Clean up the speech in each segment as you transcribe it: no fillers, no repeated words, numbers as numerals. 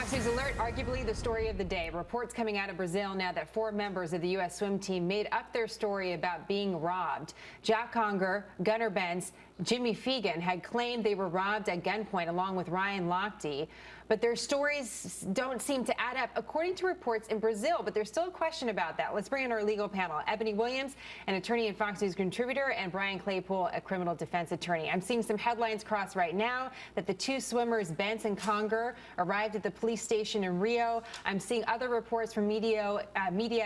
Fox News Alert, arguably the story of the day. Reports coming out of Brazil now that 4 members of the U.S. swim team made up their story about being robbed. Jack Conger, Gunnar Bentz, Jimmy Fegan had claimed they were robbed at gunpoint along with Ryan Lochte. But their stories don't seem to add up, according to reports in Brazil. But there's still a question about that. Let's bring in our legal panel. Ebony Williams, an attorney and Fox News contributor, and Brian Claypool, a criminal defense attorney. I'm seeing some headlines cross right now that the 2 swimmers, Bentz and Conger, arrived at the police station in Rio. I'm seeing other reports from media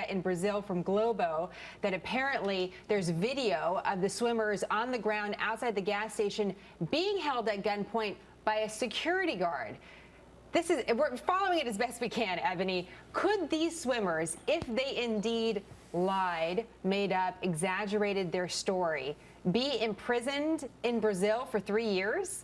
in Brazil from Globo that apparently there's video of the swimmers on the ground outside the gas station being held at gunpoint by a security guard. We're following it as best we can, Ebony. Could these swimmers, if they indeed lied, made up, exaggerated their story, be imprisoned in Brazil for 3 years?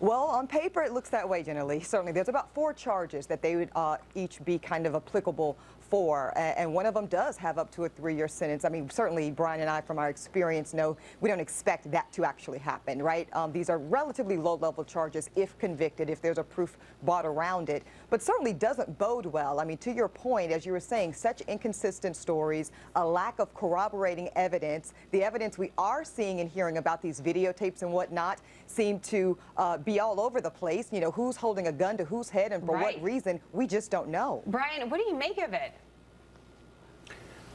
Well, on paper, it looks that way generally. Certainly, there's about 4 charges that they would each be kind of applicable for, and one of them does have up to a 3-year sentence. I mean, certainly, Brian and I, from our experience, know we don't expect that to actually happen, right? These are relatively low-level charges if convicted, if there's a proof brought around it, but certainly doesn't bode well. I mean, to your point, as you were saying, such inconsistent stories, a lack of corroborating evidence. The evidence we are seeing and hearing about these videotapes and whatnot seem to be all over the place. You know, who's holding a gun to whose head and for what reason, we just don't know. Brian, what do you make of it?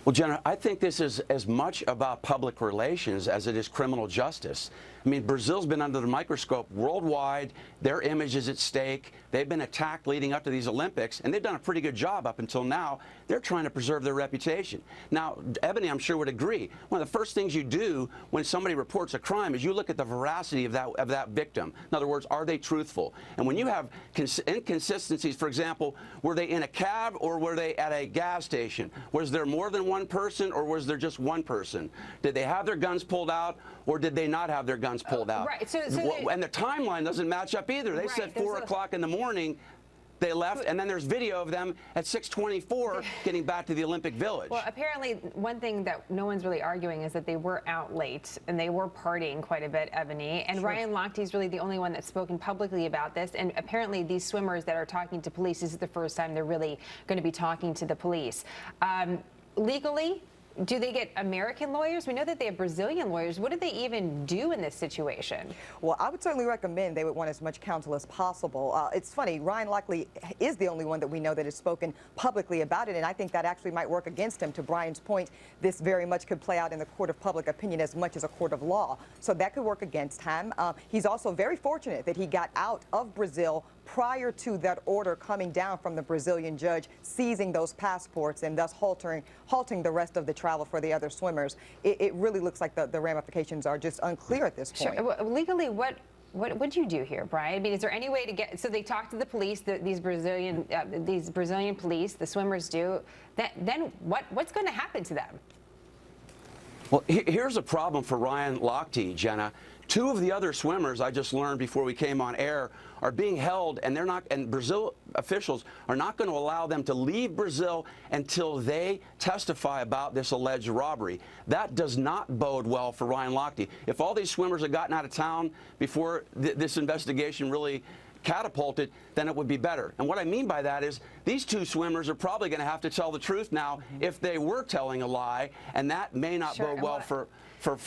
Well, Jenna, I think this is as much about public relations as it is criminal justice. I mean, Brazil's been under the microscope worldwide. Their image is at stake. They've been attacked leading up to these Olympics, and they've done a pretty good job up until now. They're trying to preserve their reputation. Now, Ebony, I'm sure, would agree. One of the first things you do when somebody reports a crime is you look at the veracity of that victim. In other words, are they truthful? And when you have inconsistencies, for example, were they in a cab or were they at a gas station? Was there more than one person or was there just one person? Did they have their guns pulled out or did they not have their guns pulled out? Right. And the timeline doesn't match up either. They said 4 o'clock in the morning they left, and then there's video of them at 6:24 getting back to the Olympic Village. Well, apparently, one thing that no one's really arguing is that they were out late and they were partying quite a bit, Ebony. And Ryan Lochte is really the only one that's spoken publicly about this. And apparently, these swimmers that are talking to police, this is the first time they're really going to be talking to the police. Legally, do they get American lawyers? We know that they have Brazilian lawyers. What do they even do in this situation? Well, I would certainly recommend they would want as much counsel as possible. It's funny, Ryan Lochte is the only one that we know that has spoken publicly about it, and I think that actually might work against him. To Brian's point, this very much could play out in the court of public opinion as much as a court of law. So that could work against him. He's also very fortunate that he got out of Brazil prior to that order coming down from the Brazilian judge seizing those passports and thus halting the rest of the travel for the other swimmers. It really looks like the ramifications are just unclear at this point. Sure. Legally, what would you do here, Brian? I mean, is there any way to get? So they talk to the police, these Brazilian police, the swimmers do. Then what's going to happen to them? Well, here's a problem for Ryan Lochte, Jenna. 2 of the other swimmers, I just learned before we came on air, are being held, and Brazil officials are not going to allow them to leave Brazil until they testify about this alleged robbery. That does not bode well for Ryan Lochte. If all these swimmers had gotten out of town before this investigation really catapulted, then it would be better. And what I mean by that is these 2 swimmers are probably going to have to tell the truth now if they were telling a lie, and that may not bode well for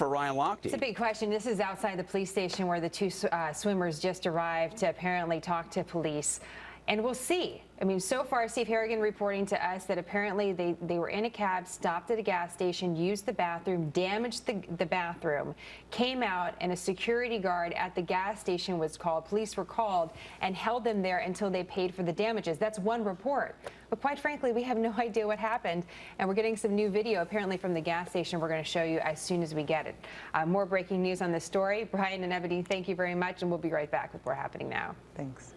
Ryan Lochte. It's a big question. This is outside the police station where the 2 swimmers just arrived to apparently talk to police. And we'll see. I mean, so far, Steve Harrigan reporting to us that apparently they were in a cab, stopped at a gas station, used the bathroom, damaged the bathroom, came out, and a security guard at the gas station was called. Police were called and held them there until they paid for the damages. That's one report. But quite frankly, we have no idea what happened. And we're getting some new video, apparently, from the gas station we're going to show you as soon as we get it. More breaking news on this story. Brian and Ebony, thank you very much, and we'll be right back with more happening now. Thanks.